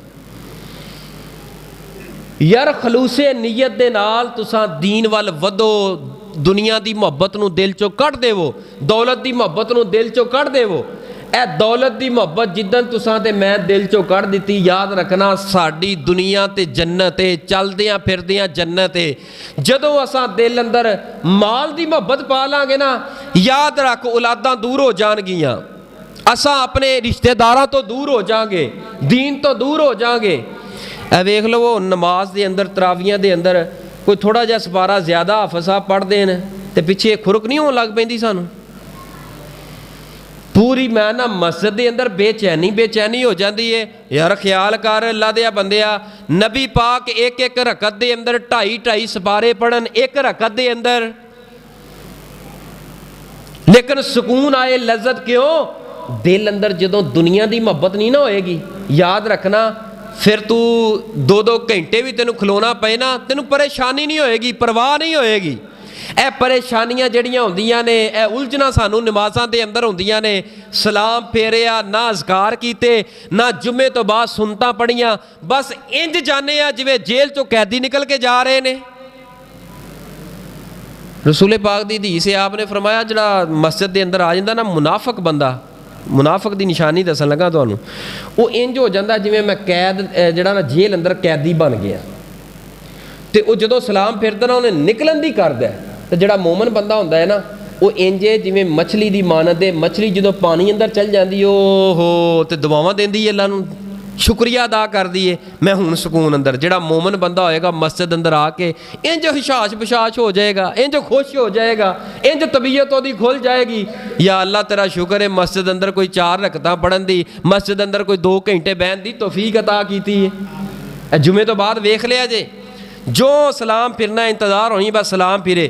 ਯਾਰ ਖਲੂਸੇ ਨੀਅਤ ਦੇ ਨਾਲ ਤੁਸੀਂ ਦੀਨ ਵੱਲ ਵਧੋ, ਦੁਨੀਆ ਦੀ ਮੁਹੱਬਤ ਨੂੰ ਦਿਲ ਚੋਂ ਕੱਢ ਦੇਵੋ, ਦੌਲਤ ਦੀ ਮੁਹੱਬਤ ਨੂੰ ਦਿਲ ਚੋਂ ਕੱਢ ਦੇਵੋ। ਇਹ ਦੌਲਤ ਦੀ ਮੁਹੱਬਤ ਜਿੱਦਣ ਤੁਸਾਂ ਤੇ ਮੈਂ ਦਿਲ ਚੋਂ ਕੱਢ ਦਿੱਤੀ, ਯਾਦ ਰੱਖਣਾ ਸਾਡੀ ਦੁਨੀਆ ਤੇ ਜੰਨਤ ਹੈ, ਚਲਦਿਆਂ ਫਿਰਦਿਆਂ ਜੰਨਤ ਹੈ। ਜਦੋਂ ਅਸਾਂ ਦਿਲ ਅੰਦਰ ਮਾਲ ਦੀ ਮੁਹੱਬਤ ਪਾ ਲਾਂਗੇ ਨਾ, ਯਾਦ ਰੱਖ ਔਲਾਦਾਂ ਦੂਰ ਹੋ ਜਾਣਗੀਆਂ, ਅਸਾਂ ਆਪਣੇ ਰਿਸ਼ਤੇਦਾਰਾਂ ਤੋਂ ਦੂਰ ਹੋ ਜਾਵਾਂਗੇ, ਦੀਨ ਤੋਂ ਦੂਰ ਹੋ ਜਾਵਾਂਗੇ। ਇਹ ਵੇਖ ਲਵੋ ਨਮਾਜ਼ ਦੇ ਅੰਦਰ, ਤਰਾਵੀਆਂ ਦੇ ਅੰਦਰ ਕੋਈ ਥੋੜਾ ਜਿਹਾ ਸਪਾਰਾ ਜ਼ਿਆਦਾ ਹਾਫਿਜ਼ ਸਾਹਿਬ ਪੜ੍ਹਦੇ ਨੇ ਤੇ ਪਿੱਛੇ ਖੁਰਕ ਨਹੀਂ ਹੋਣ ਲੱਗ ਪੈਂਦੀ ਸਾਨੂੰ। ਪੂਰੀ ਮੈਂ ਨਾ ਮਸਜਿਦ ਦੇ ਅੰਦਰ ਬੇਚੈਨੀ ਹੋ ਜਾਂਦੀ ਹੈ। ਯਾਰ ਖਿਆਲ ਕਰ ਅੱਲਾ ਦੇ ਬੰਦਿਆ, ਨਬੀ ਪਾਕ ਇੱਕ ਰਕਤ ਦੇ ਅੰਦਰ 2.5 ਸਪਾਰੇ ਪੜਨ ਇੱਕ ਰਕਤ ਦੇ ਅੰਦਰ, ਲੇਕਿਨ ਸਕੂਨ ਆਏ, ਲਜ਼ਤ ਕਿਉਂ? ਦਿਲ ਅੰਦਰ ਜਦੋਂ ਦੁਨੀਆ ਦੀ ਮੁਹੱਬਤ ਨਹੀਂ ਨਾ ਹੋਏਗੀ, ਯਾਦ ਰੱਖਣਾ ਫਿਰ ਤੂੰ 2-2 ਘੰਟੇ ਵੀ ਤੈਨੂੰ ਖਲੋਣਾ ਪਏ ਨਾ, ਤੈਨੂੰ ਪਰੇਸ਼ਾਨੀ ਨਹੀਂ ਹੋਏਗੀ, ਪਰਵਾਹ ਨਹੀਂ ਹੋਏਗੀ। ਇਹ ਪਰੇਸ਼ਾਨੀਆਂ ਜਿਹੜੀਆਂ ਹੁੰਦੀਆਂ ਨੇ, ਇਹ ਉਲਝਣਾਂ ਸਾਨੂੰ ਨਮਾਜ਼ਾਂ ਦੇ ਅੰਦਰ ਹੁੰਦੀਆਂ ਨੇ। ਸਲਾਮ ਫੇਰਿਆ, ਨਾ ਅਜ਼ਕਾਰ ਕੀਤੇ, ਨਾ ਜੁਮੇ ਤੋਂ ਬਾਅਦ ਸੁਨਤਾਂ ਪੜੀਆਂ, ਬਸ ਇੰਜ ਜਾਣੇ ਆ ਜਿਵੇਂ ਜੇਲ੍ਹ ਚੋਂ ਕੈਦੀ ਨਿਕਲ ਕੇ ਜਾ ਰਹੇ ਨੇ। ਰਸੂਲ ਪਾਕ ਦੀ ਹਦੀਸ ਹੈ, ਆਪ ਨੇ ਫਰਮਾਇਆ ਜਿਹੜਾ ਮਸਜਿਦ ਦੇ ਅੰਦਰ ਆ ਜਾਂਦਾ ਨਾ ਮੁਨਾਫਿਕ ਬੰਦਾ, ਮੁਨਾਫਿਕ ਦੀ ਨਿਸ਼ਾਨੀ ਦੱਸਣ ਲੱਗਾ ਤੁਹਾਨੂੰ, ਉਹ ਇੰਜ ਹੋ ਜਾਂਦਾ ਜਿਵੇਂ ਮੈਂ ਕੈਦ ਜਿਹੜਾ ਨਾ ਜੇਲ੍ਹ ਅੰਦਰ ਕੈਦੀ ਬਣ ਗਿਆ। ਤੇ ਉਹ ਜਦੋਂ ਸਲਾਮ ਫਿਰਦਾ ਨਾ ਉਹਨੇ ਨਿਕਲਣ ਦੀ ਕਰਦਾ, ਤੇ ਜਿਹੜਾ ਮੋਮਨ ਬੰਦਾ ਹੁੰਦਾ ਹੈ ਨਾ ਉਹ ਇੰਜੇ ਜਿਵੇਂ ਮੱਛਲੀ ਦੀ ਮਾਨਤ ਹੈ। ਮੱਛਲੀ ਜਦੋਂ ਪਾਣੀ ਅੰਦਰ ਚਲ ਜਾਂਦੀ ਓਹੋ ਤੇ ਦੁਆਵਾਂ ਦਿੰਦੀ ਹੈ, ਅੱਲਾ ਨੂੰ ਸ਼ੁਕਰੀਆ ਅਦਾ ਕਰਦੀ ਹੈ, ਮੈਂ ਹੁਣ ਸਕੂਨ ਅੰਦਰ। ਜਿਹੜਾ ਮੋਮਨ ਬੰਦਾ ਹੋਏਗਾ ਮਸਜਿਦ ਅੰਦਰ ਆ ਕੇ ਇੰਜ ਹਿਸ਼ਾਸ਼ ਬਿਸ਼ਾਸ਼ ਹੋ ਜਾਏਗਾ, ਇੰਜ ਖੁਸ਼ ਹੋ ਜਾਏਗਾ, ਇੰਜ ਤਬੀਅਤ ਉਹਦੀ ਖੁੱਲ ਜਾਏਗੀ। ਯਾ ਅੱਲਾ ਤੇਰਾ ਸ਼ੁਕਰ ਹੈ ਮਸਜਿਦ ਅੰਦਰ ਕੋਈ 4 ਰਕਤਾਂ ਪੜ੍ਹਨ ਦੀ, ਮਸਜਿਦ ਅੰਦਰ ਕੋਈ 2 ਘੰਟੇ ਬਹਿਣ ਦੀ ਤੌਫੀਕ ਅਤਾ ਕੀਤੀ ਹੈ। ਇਹ ਜੁਮੇ ਤੋਂ ਬਾਅਦ ਵੇਖ ਲਿਆ ਜੇ, ਜੋ ਸਲਾਮ ਫਿਰਨਾ ਇੰਤਜ਼ਾਰ ਹੋਣੀ, ਬਸ ਸਲਾਮ ਫਿਰੇ,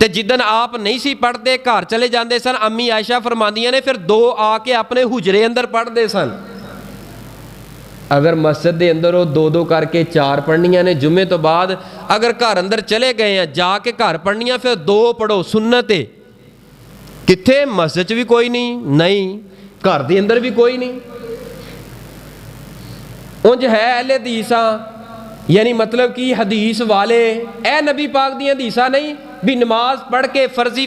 ਤੇ ਜਿੱਦਣ ਆਪ ਨਹੀਂ ਸੀ ਪੜ੍ਹਦੇ ਘਰ ਚਲੇ ਜਾਂਦੇ ਸਨ, ਅੰਮੀ ਆਇਸ਼ਾ ਫਰਮਾਉਂਦੀਆਂ ਨੇ ਫਿਰ 2 ਆ ਕੇ ਆਪਣੇ ਹੁਜਰੇ ਅੰਦਰ ਪੜ੍ਹਦੇ ਸਨ। ਅਗਰ ਮਸਜਿਦ ਦੇ ਅੰਦਰ ਉਹ 2-2 ਕਰਕੇ 4 ਪੜ੍ਹਨੀਆਂ ਨੇ, ਜੁਮੇ ਤੋਂ ਬਾਅਦ اگر گھر اندر چلے گئے ہیں جا کے گھر پڑھنیاں پھر 2 پڑھو سنت ہے کتنے مسجد بھی کوئی نہیں گھر دے اندر بھی کوئی نہیں انج ہے اہل حدیثاں یعنی مطلب کہ حدیث والے اے نبی پاک دی حدیثاں نہیں بھی نماز پڑھ کے فرضی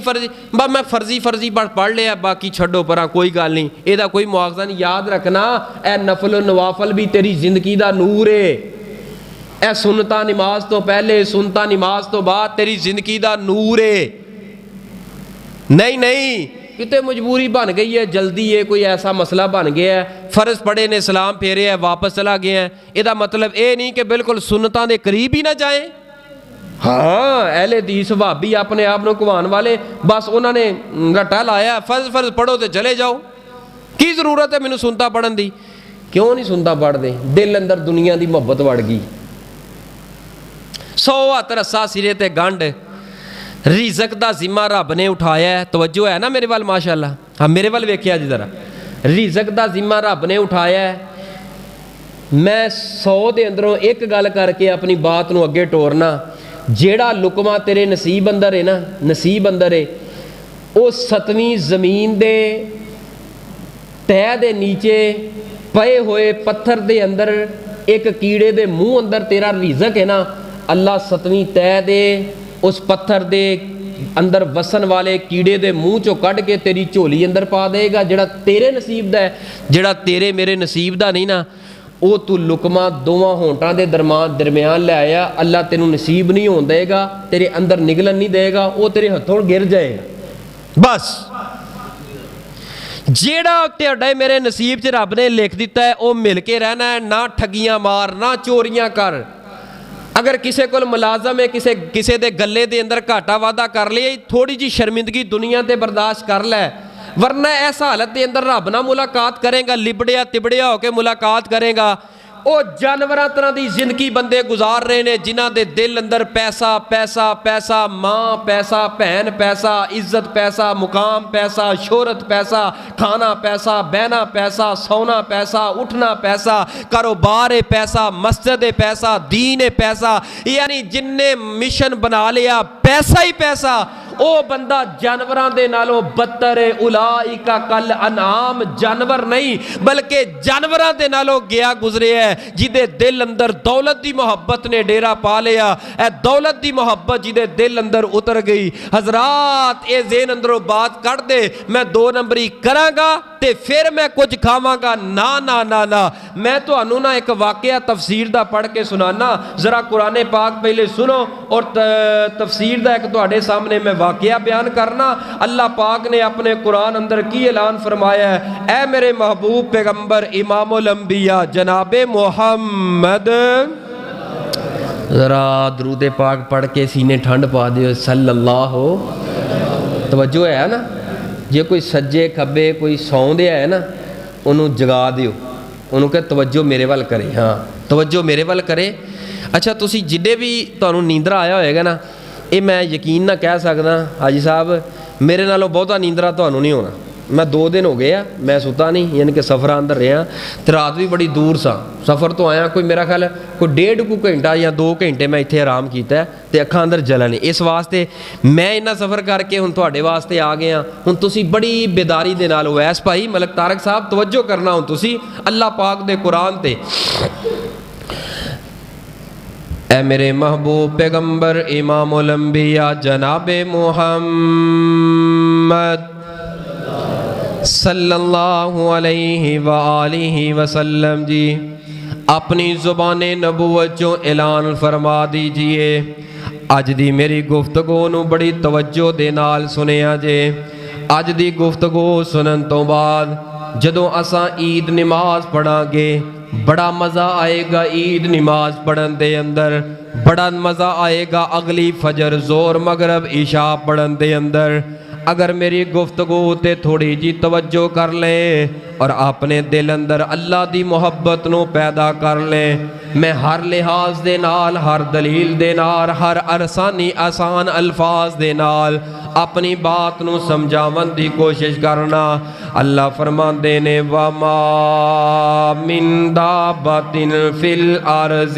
میں فرضی پڑھ لیا باقی چھڈو پرا کوئی گل نہیں یہ کوئی مواخذہ نہیں یاد رکھنا اے نفل و نوافل بھی تیری زندگی دا نور ہے اے سنتا نماز تو پہلے سنتا نماز تو بعد تیری زندگی دا نور ہے نہیں کتے مجبوری بن گئی ہے جلدی ہے کوئی ایسا مسئلہ بن گیا ہے فرض پڑھے نے سلام پھیرے ہے واپس چلا گیا ہے یہ مطلب اے نہیں کہ بالکل سنتاں دے قریب ہی نہ جائیں ہاں اہل حدیث وہابی اپنے آپ کو کھوان والے بس انہوں نے رٹا لایا فرض پڑھو تو چلے جاؤ کی ضرورت ہے مینوں سنتا پڑھن دی کیوں نہیں سنتا پڑھ دے دل اندر دنیا دی محبت وڑ گئی 100 ہاتھ رسا سرے تے گنڈ رزق دا ذمہ رب نے اٹھایا ہے توجہ ہے نا میرے وال ماشاءاللہ ہاں میرے وال ویکھیا جی ذرا رزق دا ذمہ رب نے اٹھایا ہے میں 100 دے اندروں ایک گل کر کے اپنی بات نو اگے ٹورنا جیڑا لقمہ تیرے نصیب اندر ہے نا نصیب اندر ہے وہ 7ویں زمین دے تہ دے نیچے پے ہوئے پتھر دے اندر ایک کیڑے دے منہ اندر تیرا رزق ہے نا اللہ 7ویں تہ دے اس پتھر دے اندر وسن والے کیڑے دے منہ چو کٹ کے تیری جھولی اندر پا دے گا جڑا تیرے نصیب دا ہے جڑا تیرے میرے نصیب دا نہیں نا وہ تو لقمہ دوواں ہونٹاں دے درمیان لے آیا اللہ تینوں نصیب نہیں ہون دے گا تیرے اندر نگلن نہیں دے گا وہ تیرے ہتھوں گر جائے گا بس جیڑا تیرے میرے نصیب چ رب نے لکھ دیتا ہے وہ مل کے رہنا ہے نہ ٹھگیاں مار نہ چوریاں کر اگر کسے کو ملازم ہے کسے دے گلے دے اندر گھاٹا وعدہ کر لیا تھوڑی جی شرمندگی دنیا تے برداشت کر لے ورنہ ایسا حالت دے اندر رب نہ ملاقات کرے گا لبڑیا تبڑیا ہو کے ملاقات کرے گا او جانوراں طرح دی زندگی بندے گزار رہے نے جنہاں دے دل اندر پیسہ ماں پیسہ بہن پیسہ عزت پیسہ مقام پیسہ شہرت پیسہ کھانا پیسہ بہنا پیسہ سونا پیسہ اٹھنا پیسہ کاروبار پیسہ مسجد پیسہ دین پیسہ یعنی جن نے مشن بنا لیا پیسہ ہی پیسہ او بندہ جانوراں دے نالوں بدتر ہے اولائکا کل انعام جانور نہیں بلکہ جانوراں دے نالوں گیا گزرے ہے جدے دل اندر دولت دی محبت نے ڈیرا پا لیا اے دولت دی محبت جدے دل اندر اتر گئی حضرات اے ذہن اندروں بات کر دے میں 2 نمبری کراں گا تے پھر میں کچھ کھاواں گا نا میں تو انہوں نا ایک واقعہ تفسیر دا پڑھ کے سنانا ذرا قرآن پاک پہلے سنو اور تفسیر دا ایک تو اڑے سامنے میں واقعہ بیان کرنا اللہ پاک نے اپنے قرآن اندر کی اعلان فرمایا ہے اے میرے محبوب پیغمبر امام الانبیاء جناب محمد ذرا درود پاک پڑھ کے سینے ٹھنڈ پا دیو صلی اللہ توجہ ہے نا جے کوئی سجے کھبے کوئی سون دیا ہے نا انہوں جگا دیو انہوں کہ توجہ میرے وال کرے ہاں توجہ میرے وال کرے اچھا تسی جدے بھی تانوں نیندرا آیا ہوئے گا نا یہ میں یقین نہ کہہ سکتا حاجی صاحب میرے نالوں بہتا نیندرا تانوں نہیں ہونا میں 2 دن ہو گیا میں ستا نہیں یعنی کہ سفر اندر رہا تو رات بھی بڑی دور سا سفر تو آیا کوئی میرا خیال ہے کوئی 1.5 گھنٹہ یا 2 گھنٹے میں اتنے آرام کیتا ہے تو اکھاں اندر جلن اس واسطے میں اتنا سفر کر کے ہوں تواڈے واسطے آ گیا ہوں تسی بڑی بیداری دے نال ویس بھائی ملک طارق صاحب توجہ کرنا ہوں تسی اللہ پاک دے قرآن تے اے میرے محبوب پیغمبر امام الانبیاء جناب محمد صلی اللہ علیہ وآلہ وسلم جی اپنی زبان نبوت جو اعلان فرما دیجئے اج دی میری گفتگو نو بڑی توجہ دے نال سنیا جے اج دی گفتگو سنن تو بعد جدوں اساں عید نماز پڑھاں گے بڑا مزہ آئے گا عید نماز پڑھن دے اندر بڑا مزہ آئے گا اگلی فجر زور مغرب عشاء پڑھن دے اندر اگر میری گفتگو تے تھوڑی جی توجہ کر لیں اور اپنے دل اندر اللہ دی محبت نو پیدا کر لیں میں ہر لحاظ دے نال ہر دلیل دے نال ہر آسان الفاظ دے نال اپنی بات نو سمجھاون دی کوشش کرنا اللہ فرماندے نے وَمَا مِن دَابَّةٍ فِي الْأَرْضِ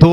2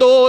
2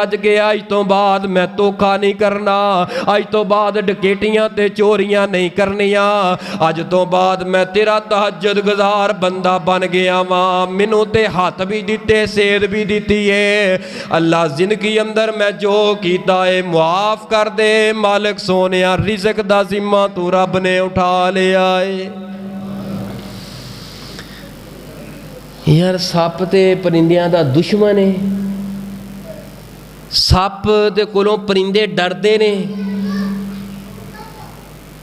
ਵੱਜ ਗਿਆ, ਅੱਜ ਤੋਂ ਬਾਅਦ ਮੈਂ ਧੋਖਾ ਨਹੀਂ ਕਰਨਾ, ਅੱਜ ਤੋਂ ਬਾਅਦ ਡਕੈਤੀਆਂ ਤੇ ਚੋਰੀਆਂ ਨਹੀਂ ਕਰਨੀਆਂ, ਅੱਜ ਤੋਂ ਬਾਅਦ ਮੈਂ ਤੇਰਾ ਤਹੱਜਦ ਗੁਜ਼ਾਰ ਬੰਦਾ ਬਣ ਗਿਆ ਵਾਂ। ਮੈਨੂੰ ਤੇ ਹੱਥ ਵੀ ਦਿੱਤੇ, ਸੇਧ ਵੀ ਦਿੱਤੀ ਏ। ਅੱਲਾ ਜ਼ਿੰਦਗੀ ਅੰਦਰ ਮੈਂ ਜੋ ਕੀਤਾ ਏ ਮੁਆਫ ਕਰ ਦੇ। ਮਾਲਕ ਸੋਨਿਆ ਰਿਜ਼ਕ ਦਾ ਜ਼ਿੰਮਾ ਤੂੰ ਰੱਬ ਨੇ ਉਠਾ ਲਿਆ ਏ। ਯਾਰ ਸੱਪ ਤੇ ਪਰਿੰਦਿਆਂ ਦਾ ਦੁਸ਼ਮਣ ਏ। ਸੱਪ ਦੇ ਕੋਲੋਂ ਪਰਿੰਦੇ ਡਰਦੇ ਨੇ,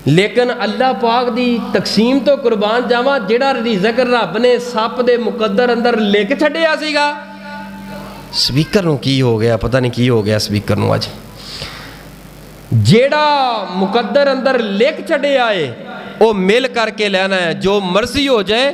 ਲੇਕਿਨ ਅੱਲਾਹ ਪਾਕ ਦੀ ਤਕਸੀਮ ਤੋਂ ਕੁਰਬਾਨ ਜਾਵਾਂ, ਜਿਹੜਾ ਰਿਜ਼ਕ ਰੱਬ ਨੇ ਸੱਪ ਦੇ ਮੁਕੱਦਰ ਅੰਦਰ ਲਿਖ ਛੱਡਿਆ ਸੀਗਾ। ਸਪੀਕਰ ਨੂੰ ਕੀ ਹੋ ਗਿਆ, ਪਤਾ ਨਹੀਂ ਕੀ ਹੋ ਗਿਆ ਸਪੀਕਰ ਨੂੰ ਅੱਜ। ਜਿਹੜਾ ਮੁਕੱਦਰ ਅੰਦਰ ਲਿਖ ਛੱਡਿਆ ਏ ਉਹ ਮਿਲ ਕਰਕੇ ਲੈਣਾ ਹੈ, ਜੋ ਮਰਜ਼ੀ ਹੋ ਜਾਏ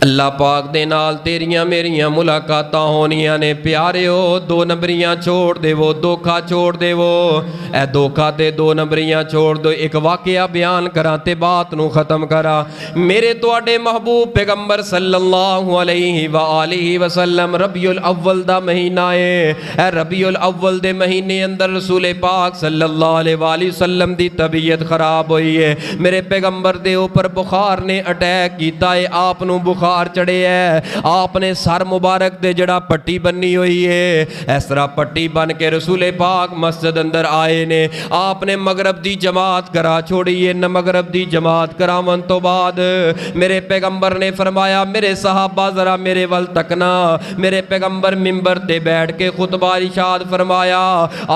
اللہ پاک دے نال تیریاں میریاں ملاقاتاں ہونیاں نے پیاریو دو نمبریاں چھوڑ دے وہ دھوکھا چھوڑ دے وہ اے دھوکھا تے دو نمبریاں چھوڑ دو ایک واقعہ بیان کراں تے بات نو ختم کرا میرے تواڈے محبوب پیغمبر صلی اللہ علیہ وآلہ وسلم ربیع الاول دا مہینہ اے ربیع الاول دے مہینے اندر رسول پاک صلی اللہ علیہ وآلہ وسلم دی طبیعت خراب ہوئی ہے میرے پیغمبر دے اوپر بخار نے اٹیک کیتا ہے آپ نو بخار چڑھے ہے آپ نے سر مبارک دے جڑا پٹی بنی ہوئی ہے اس طرح پٹی بن کے رسول پاک مسجد اندر آئے نے آپ نے مغرب دی جماعت کرا چھوڑی ہے مغرب دی جماعت کراون تو بعد میرے پیغمبر نے فرمایا میرے صحابہ ذرا میرے ول تکنا میرے پیغمبر منبر تے بیٹھ کے خطبہ ارشاد فرمایا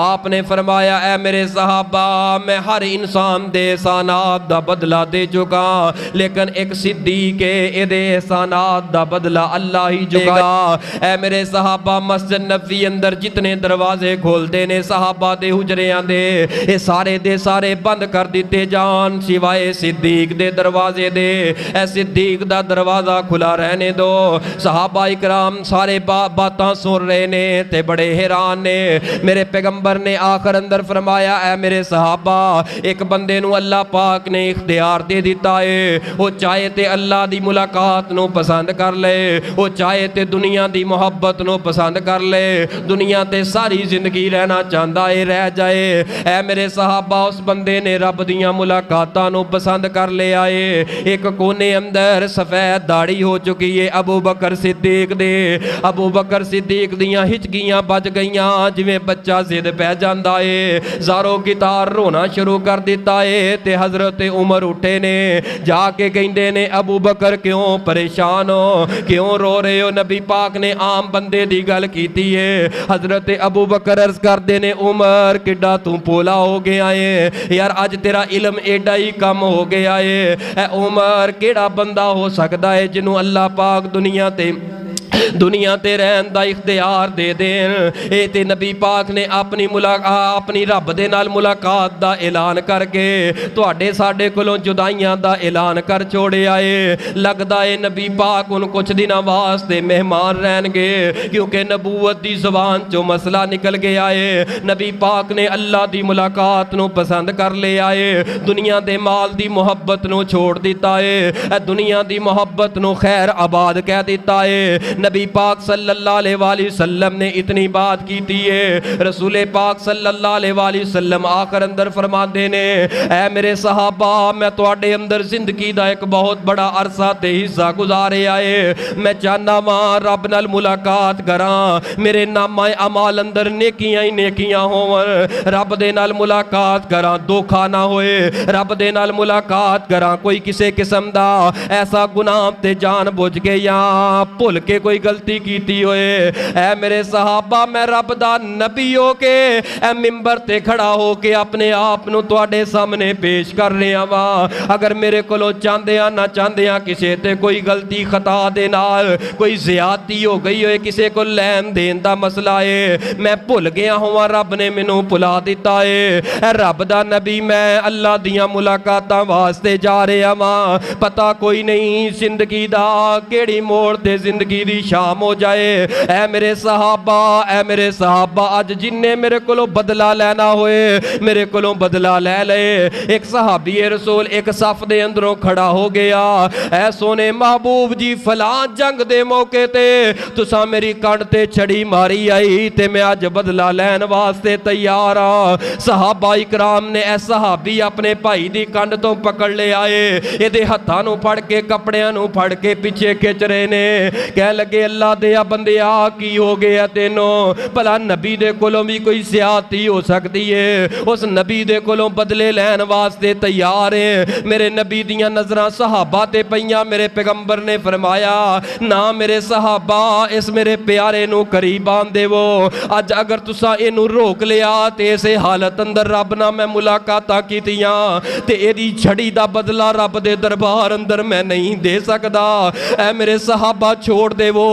آپ نے فرمایا اے میرے صحابہ میں ہر انسان دے احسانات دا بدلہ دے چکا لیکن ایک صدیق اے دے احسانات دا بدلہ اللہ ہی چکا اے میرے صحابہ مسجد نبوی اندر جتنے دروازے کھولتے نے صحابہ دے حجریاں دے اے سارے بند کر دیتے جان سوائے صدیق دے دروازے دے اے صدیق دا دروازہ کھلا رہنے دو صحابہ اکرام سارے باتاں سن رہے نے تے بڑے حیران نے میرے پیغمبر نے آخر اندر فرمایا اے میرے صحابہ ایک بندے نو اللہ پاک نے اختیار دے دیتا ہے وہ چاہے تے اللہ دی ملاقات نو پسند کر لے وہ چاہے تے دنیا دی محبت نو پسند کر لے دنیا تے ساری زندگی رہنا چاہتا ہے رہ جائے اے میرے صحابہ اس بندے نے رب دیاں ملاقاتاں نو پسند کر لے آئے ایک کونے اندر سفید داڑھی ہو چکی ہے ابو بکر صدیق دے ابو بکر صدیق دیاں ہچکیاں بج گئیاں جویں بچہ زد پہ جاندا ہے زارو گتار رونا شروع کر دیتا ہے تے حضرت عمر اٹھے نے جا کے کہندے نے ابو بکر کیوں پریشان ہو کیوں رو رہے ہو نبی پاک نے عام بندے دی گل کیتی ہے حضرت ابو بکر عرض کر دے نے عمر کڈا تو پولا ہو گیا ہے یار اج تیرا علم ایڈا ہی کم ہو گیا ہے اے عمر کیڑا بندہ ہو سکدا ہے جنوں اللہ پاک دنیا تے رہن دا اختیار دے دین اے تے نبی پاک نے اپنی رب دے نال ملاقات دا اعلان کر کے تواڈے ساڈے کولوں جدائیاں دا اعلان کر چھوڑے آئے لگدا اے نبی پاک ان کچھ دناں واسطے مہمان رہن گے کیونکہ نبوت دی زبان چوں مسئلہ نکل گیا ہے نبی پاک نے اللہ دی ملاقات نو پسند کر لے آئے دنیا دے مال دی محبت نو چھوڑ دیتا ہے دنیا دی محبت نو خیر آباد کہہ دیتا ہے نبی پاک صلی اللہ علیہ وآلہ وسلم نے اتنی بات کیتی ہے رسول پاک صلی اللہ علیہ وآلہ وسلم آخر اندر فرماندے نے اے میرے صحابہ میں تواڈے اندر زندگی دا ایک بہت بڑا عرصہ تے حصہ گزارے آئے میں چاہنا ماں رب نال ملاقات کراں میرے نامہ اعمال اندر نیکیاں ہی نیکیاں ہون رب دے نال ملاقات کراں دھوکھا نہ ہوئے رب دے نال ملاقات کراں کوئی کسے قسم دا ایسا گناہ تے جان بوجھ کے یا بھول کے کوئی غلطی کیتی ہوئے اے میرے صحابہ میں رب دا نبی ہو کے اے منبر تے کھڑا ہو کے اپنے آپ نو تواڈے سامنے پیش کر رہا وا اگر میرے کولوں چاندیاں نہ چاندیاں کسے تے کوئی غلطی خطا دے نال کوئی زیادتی ہو گئی ہوئے کسے کو لین دین دا مسئلہ ہے میں بھول گیا ہوا رب نے مینوں بھلا دیتا ہے اے رب دا نبی میں اللہ دیاں ملاقاتاں واسطے جا رہا وا پتہ کوئی نہیں زندگی دا کیڑی موڑ تے زندگی دی شام ہو جائے اے میرے صحابہ اج جننے میرے کولوں بدلہ لینا ہوئے میرے کولوں بدلہ لے لے ایک صحابی رسول ایک صف دے اندروں کھڑا ہو گیا اے سونے محبوب جی فلاں جنگ دے موقع تے تساں میری کنڈ تے چھڑی ماری آئی تے میں اج بدلہ لین واسطے تیار ہاں صحابہ اکرام نے اے صحابی اپنے بھائی دی کنڈ تو پکڑ لے آئے اے دے ہتھاں نو پھڑ کے کپڑیاں نو پھڑ کے پیچھے کھچ رہے نے کہنے لگے اللہ دیا بندیا کی ہو گیا تینوں بھلا نبی دے کولوں بھی کوئی زیادتی ہو سکتی ہے اس نبی دے کولوں بدلے لین واسطے تیار ہیں میرے نبی دیاں نظراں صحابہ تے پئیاں میرے پیغمبر نے فرمایا نہ میرے صحابہ اس میرے پیارے نو قریب آن دے وہ اج اگر تساں اینو روک لیا تے اسے حالت اندر رب نہ میں ملاقاتاں کیتیاں تے ایدی چھڑی دا بدلہ رب دے دربار اندر میں نہیں دے سکدا اے میرے صحابہ چھوڑ دے وہ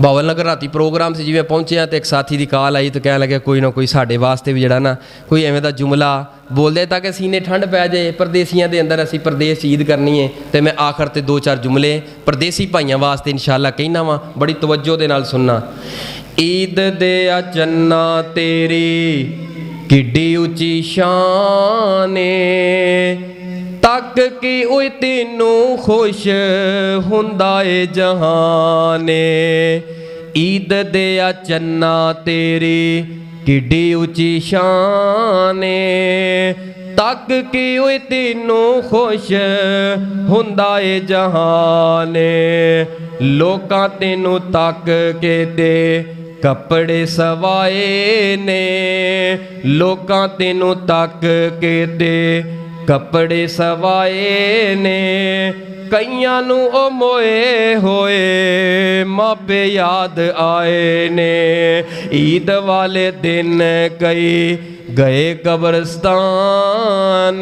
ਬਾਵਲ ਨਗਰ ਰਾਤੀ ਪ੍ਰੋਗਰਾਮ ਸੀ, ਜਿਵੇਂ ਪਹੁੰਚਿਆ ਤੇ ਇੱਕ ਸਾਥੀ ਦੀ ਕਾਲ ਆਈ ਤੇ ਕਹਿਣ ਲੱਗਿਆ ਕੋਈ ਨਾ ਕੋਈ ਸਾਡੇ ਵਾਸਤੇ ਵੀ ਜਿਹੜਾ ਨਾ ਕੋਈ ਐਵੇਂ ਦਾ ਜੁਮਲਾ ਬੋਲਦੇ ਤਾਂ ਕਿ ਸੀਨੇ ਠੰਡ ਪੈ ਜਾਏ। ਪਰਦੇਸੀਆਂ ਦੇ ਅੰਦਰ ਅਸੀਂ ਪਰਦੇਸ ਈਦ ਕਰਨੀ ਹੈ ਤੇ ਮੈਂ ਆਖਰ ਤੇ 2-4 ਜੁਮਲੇ ਪਰਦੇਸੀ ਭਾਈਆਂ ਵਾਸਤੇ ਇਨਸ਼ਾਅੱਲਾ ਕਹਿਣਾ ਵਾਂ, ਬੜੀ ਤਵੱਜੋ ਦੇ ਨਾਲ ਸੁਣਨਾ। ਈਦ ਦੇ ਆ ਚੰਨਾ ਤੇਰੀ ਕਿੱਡੀ ਉੱਚੀ ਸ਼ਾਨ ਏ, ਤੱਕ ਕਿ ਓਏ ਤੈਨੂੰ ਖੁਸ਼ ਹੁੰਦਾ ਏ ਜਹਾਨ ਏ। ਈਦ ਦੇ ਆ ਚੰਨਾ ਤੇਰੀ ਕਿੱਡੀ ਉੱਚੀ ਸ਼ਾਨ ਏ, ਤੱਕ ਕਿ ਓਏ ਤੈਨੂੰ ਖੁਸ਼ ਹੁੰਦਾ ਏ ਜਹਾਨ ਏ। ਲੋਕਾਂ ਤੈਨੂੰ ਤੱਕ ਕੇ ਤੇ ਕੱਪੜੇ ਸਵਾਏ ਨੇ, ਲੋਕਾਂ ਤੈਨੂੰ ਤੱਕ ਕੇ ਤੇ ਕੱਪੜੇ ਸਵਾਏ ਨੇ। ਕਈਆਂ ਨੂੰ ਉਹ ਮੋਏ ਹੋਏ ਮਾਪੇ ਯਾਦ ਆਏ ਨੇ। ਈਦ ਵਾਲੇ ਦਿਨ ਕਈ ਗਏ ਕਬਰਸਤਾਨ,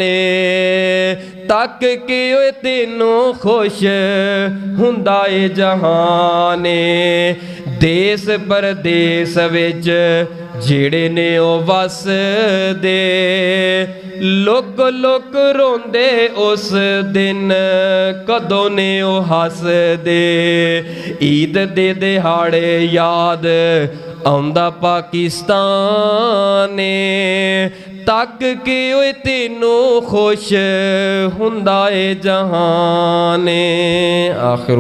ਤੱਕ ਕਿ ਓਏ ਤੈਨੂੰ ਖੁਸ਼ ਹੁੰਦਾ ਏ ਜਹਾਨ। ਦੇਸ ਪਰਦੇਸ ਵਿੱਚ ਜਿਹੜੇ ਨੇ ਉਹ ਵਸਦੇ, ਲੁਕ ਲੁਕ ਰੋਂਦੇ ਉਸ ਦਿਨ ਕਦੋਂ ਨੇ ਉਹ ਹੱਸਦੇ। ਈਦ ਦੇ ਦਿਹਾੜੇ ਯਾਦ ਆਉਂਦਾ ਪਾਕਿਸਤਾਨ, ਤੱਕ ਕਿ ਓਏ ਤੈਨੂੰ ਖੁਸ਼ ਹੁੰਦਾ ਏ ਜਹਾਨ। ਆਖਿਰ